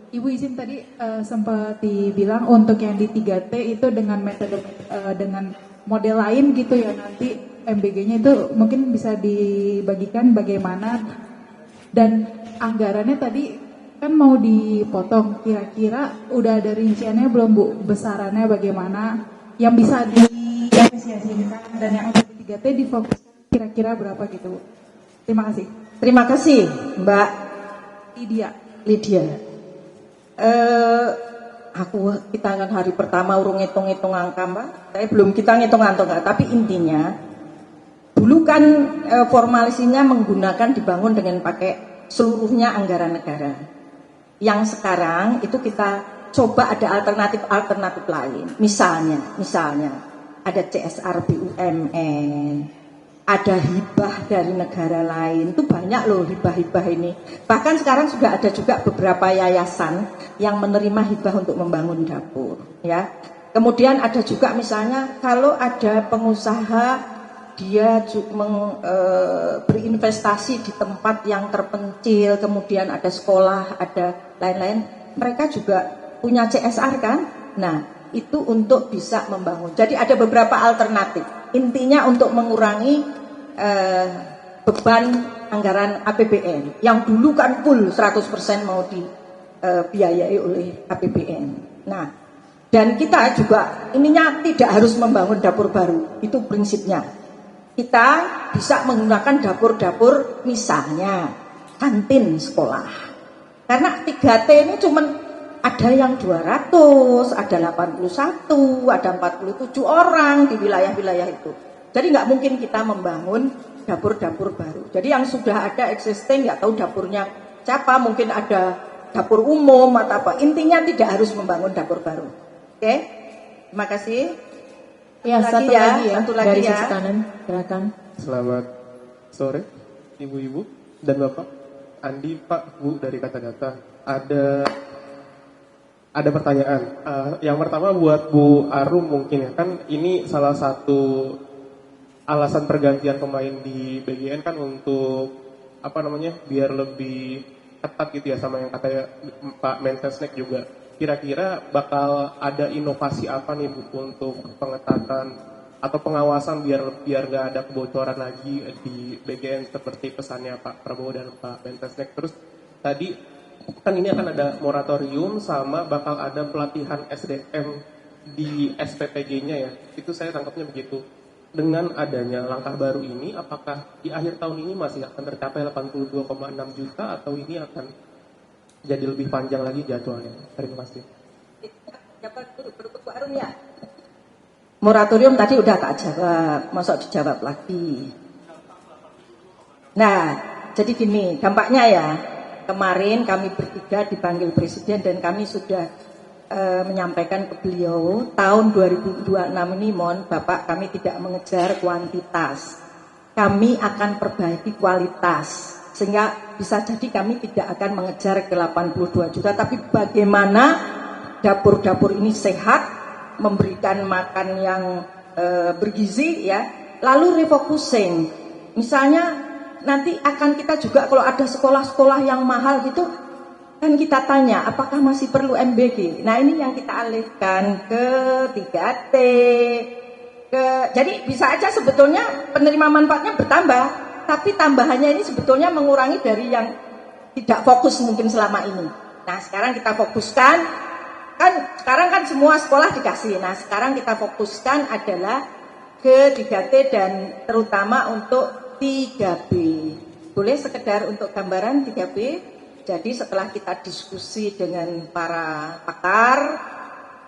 Ibu izin tadi sempat dibilang untuk yang di 3T itu dengan metode dengan model lain gitu ya, nanti MBG-nya itu mungkin bisa dibagikan bagaimana, dan anggarannya tadi kan mau dipotong, kira-kira udah ada rinciannya belum Bu, besarannya bagaimana yang bisa diapresiasikan, dan yang untuk di 3T difokuskan kira-kira berapa gitu Bu. Terima kasih. Terima kasih Mbak Lydia. Kita kan hari pertama urung ngitung-ngitung angka Mbak. Saya belum kita ngitung-ngitung, tapi intinya dulu kan formalisinya menggunakan dibangun dengan pakai seluruhnya anggaran negara. Yang sekarang itu kita coba ada alternatif lain. Misalnya ada CSR BUMN, ada hibah dari negara lain, itu banyak loh hibah-hibah ini. Bahkan sekarang sudah ada juga beberapa yayasan yang menerima hibah untuk membangun dapur, ya. Kemudian ada juga misalnya kalau ada pengusaha dia berinvestasi di tempat yang terpencil, kemudian ada sekolah, ada lain-lain, mereka juga punya CSR kan? Nah, itu untuk bisa membangun. Jadi ada beberapa alternatif. Intinya untuk mengurangi beban anggaran APBN yang dulu kan full 100% mau dibiayai oleh APBN. Nah, dan kita juga ininya tidak harus membangun dapur baru, itu prinsipnya. Kita bisa menggunakan dapur-dapur misalnya kantin sekolah. Karena 3T ini cuman ada yang 200, ada 81, ada 47 orang di wilayah-wilayah itu. Jadi nggak mungkin kita membangun dapur-dapur baru. Jadi yang sudah ada existing, nggak tahu dapurnya siapa, mungkin ada dapur umum atau apa. Intinya tidak harus membangun dapur baru. Oke, terima kasih. Ya, satu lagi dari ya. sisi kanan, silakan. Selamat sore, ibu-ibu dan bapak. Andi, Pak, Bu dari Kata-Data. Ada pertanyaan. Yang pertama buat Bu Arum mungkin ya, kan ini salah satu alasan pergantian pemain di BGN kan untuk biar lebih ketat gitu ya sama yang katanya Pak Mensesnek juga. Kira-kira bakal ada inovasi apa nih Bu untuk pengetatan atau pengawasan biar nggak ada kebocoran lagi di BGN seperti pesannya Pak Prabowo dan Pak Mensesnek. Terus tadi kan ini akan ada moratorium sama bakal ada pelatihan SDM di SPPG-nya ya. Itu saya tangkapnya begitu. Dengan adanya langkah baru ini, apakah di akhir tahun ini masih akan tercapai 82,6 juta atau ini akan jadi lebih panjang lagi jadwalnya? Terima kasih. Ya. Moratorium tadi udah tak jawab, masa dijawab lagi. Nah, jadi gini, dampaknya ya. Kemarin kami bertiga dipanggil Presiden dan kami sudah menyampaikan ke beliau tahun 2026 ini mohon Bapak kami tidak mengejar kuantitas, kami akan perbaiki kualitas sehingga bisa jadi kami tidak akan mengejar ke 82 juta tapi bagaimana dapur-dapur ini sehat, memberikan makan yang bergizi ya, lalu refocusing misalnya nanti akan kita juga kalau ada sekolah-sekolah yang mahal gitu kan kita tanya, apakah masih perlu MBG? Nah ini yang kita alihkan ke 3T. Jadi bisa aja sebetulnya penerima manfaatnya bertambah, tapi tambahannya ini sebetulnya mengurangi dari yang tidak fokus mungkin selama ini. Nah sekarang kita fokuskan, sekarang kan semua sekolah dikasih. Nah sekarang kita fokuskan adalah ke 3T dan terutama untuk 3B. Boleh sekedar untuk gambaran 3B? Jadi setelah kita diskusi dengan para pakar,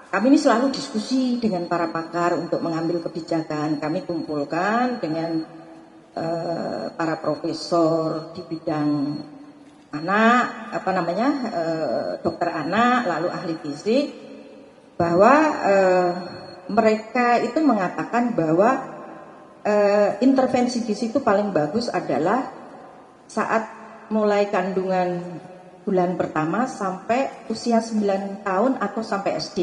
kami ini selalu diskusi dengan para pakar untuk mengambil kebijakan. Kami kumpulkan dengan para profesor di bidang anak, dokter anak, lalu ahli gizi, bahwa mereka itu mengatakan bahwa intervensi gizi itu paling bagus adalah saat mulai kandungan bulan pertama sampai usia 9 tahun atau sampai SD.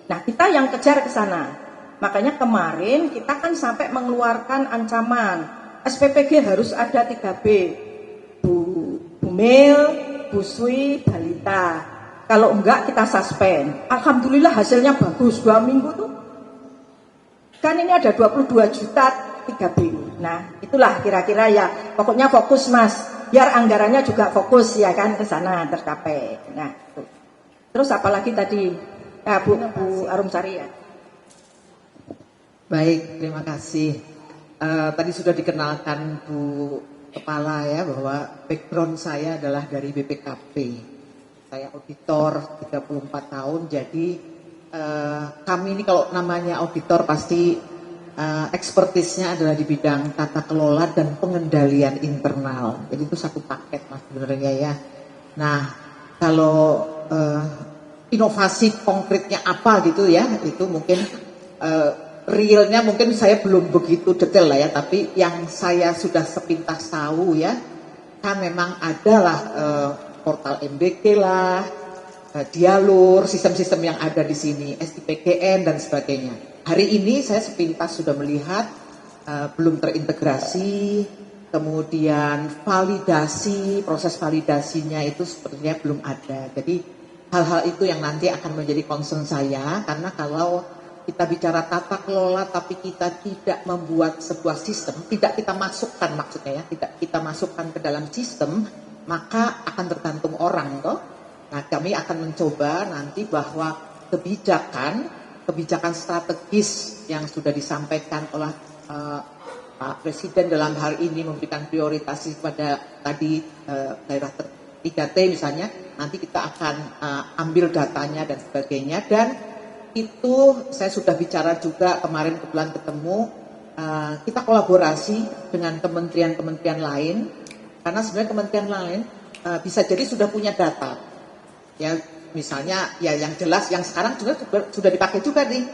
Nah, kita yang kejar ke sana. Makanya kemarin kita kan sampai mengeluarkan ancaman SPPG harus ada 3B. Bumil, busui, balita. Kalau enggak kita suspend. Alhamdulillah hasilnya bagus 2 minggu tuh. Kan ini ada 22 juta 3 BU. Nah, itulah kira-kira ya. Pokoknya fokus Mas. Biar anggarannya juga fokus ya kan ke sana tercapai. Nah, itu. Terus apalagi tadi Bu Arumsari ya. Baik, terima kasih. Tadi sudah dikenalkan Bu Kepala ya bahwa background saya adalah dari BPKP. Saya auditor 34 tahun, jadi kami ini kalau namanya auditor pasti ekspertisnya adalah di bidang tata kelola dan pengendalian internal. Jadi itu satu paket Mas sebenarnya ya. Nah, kalau inovasi konkretnya apa gitu ya, itu mungkin realnya mungkin saya belum begitu detail lah ya, tapi yang saya sudah sepintas tahu ya, kan memang adalah portal MBG lah, Dialur, sistem-sistem yang ada di sini, SIPGN dan sebagainya. Hari ini saya sepintas sudah melihat belum terintegrasi, kemudian validasi, proses validasinya itu sepertinya belum ada. Jadi hal-hal itu yang nanti akan menjadi concern saya, karena kalau kita bicara tata kelola tapi kita tidak membuat sebuah sistem, tidak kita masukkan maksudnya ya, tidak kita masukkan ke dalam sistem, maka akan tergantung orang toh. Nah, kami akan mencoba nanti bahwa kebijakan strategis yang sudah disampaikan oleh Pak Presiden dalam hal ini memberikan prioritas kepada tadi daerah 3T misalnya, nanti kita akan ambil datanya dan sebagainya. Dan itu saya sudah bicara juga kemarin kebetulan ketemu, kita kolaborasi dengan kementerian-kementerian lain, karena sebenarnya kementerian lain bisa jadi sudah punya data ya, misalnya ya yang jelas yang sekarang juga sudah dipakai juga nih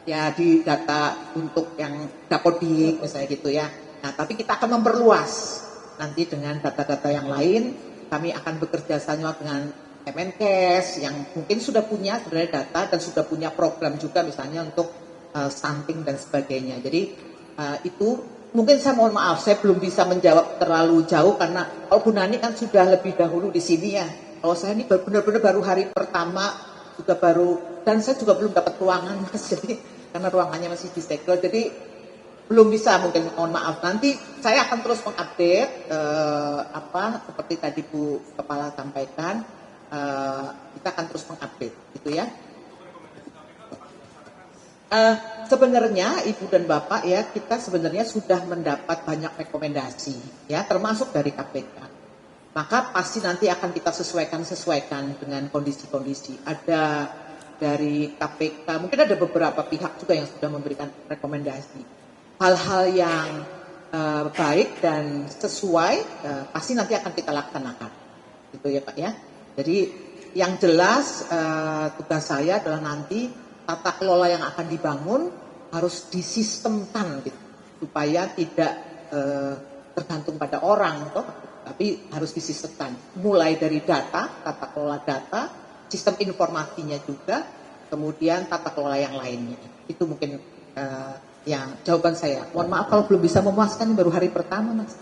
ya di data untuk yang Dapodik misalnya gitu ya. Nah, tapi kita akan memperluas nanti dengan data-data yang lain. Kami akan bekerja sama dengan Kemenkes yang mungkin sudah punya sebenarnya data dan sudah punya program juga misalnya untuk stunting dan sebagainya. Jadi itu mungkin saya mohon maaf saya belum bisa menjawab terlalu jauh karena kalau Bu Nani kan sudah lebih dahulu di sini ya. Kalau saya ini benar-benar baru hari pertama juga baru, dan saya juga belum dapat ruangan Mas, jadi karena ruangannya masih disegel, jadi belum bisa mungkin mohon maaf. Nanti saya akan terus mengupdate seperti tadi Bu Kepala sampaikan. Kita akan terus mengupdate gitu ya. Sebenarnya Ibu dan Bapak ya, kita sebenarnya sudah mendapat banyak rekomendasi ya, termasuk dari KPK. Maka pasti nanti akan kita sesuaikan dengan kondisi-kondisi. Ada dari KPK, mungkin ada beberapa pihak juga yang sudah memberikan rekomendasi. Hal-hal yang baik dan sesuai pasti nanti akan kita laksanakan. Gitu ya Pak ya. Jadi yang jelas tugas saya adalah nanti tata kelola yang akan dibangun harus disistemkan gitu, supaya tidak tergantung pada orang toh, tapi harus disistemkan. Mulai dari data, tata kelola data, sistem informasinya juga, kemudian tata kelola yang lainnya. Itu mungkin yang jawaban saya. Mohon maaf kalau belum bisa memuaskan, baru hari pertama Mas.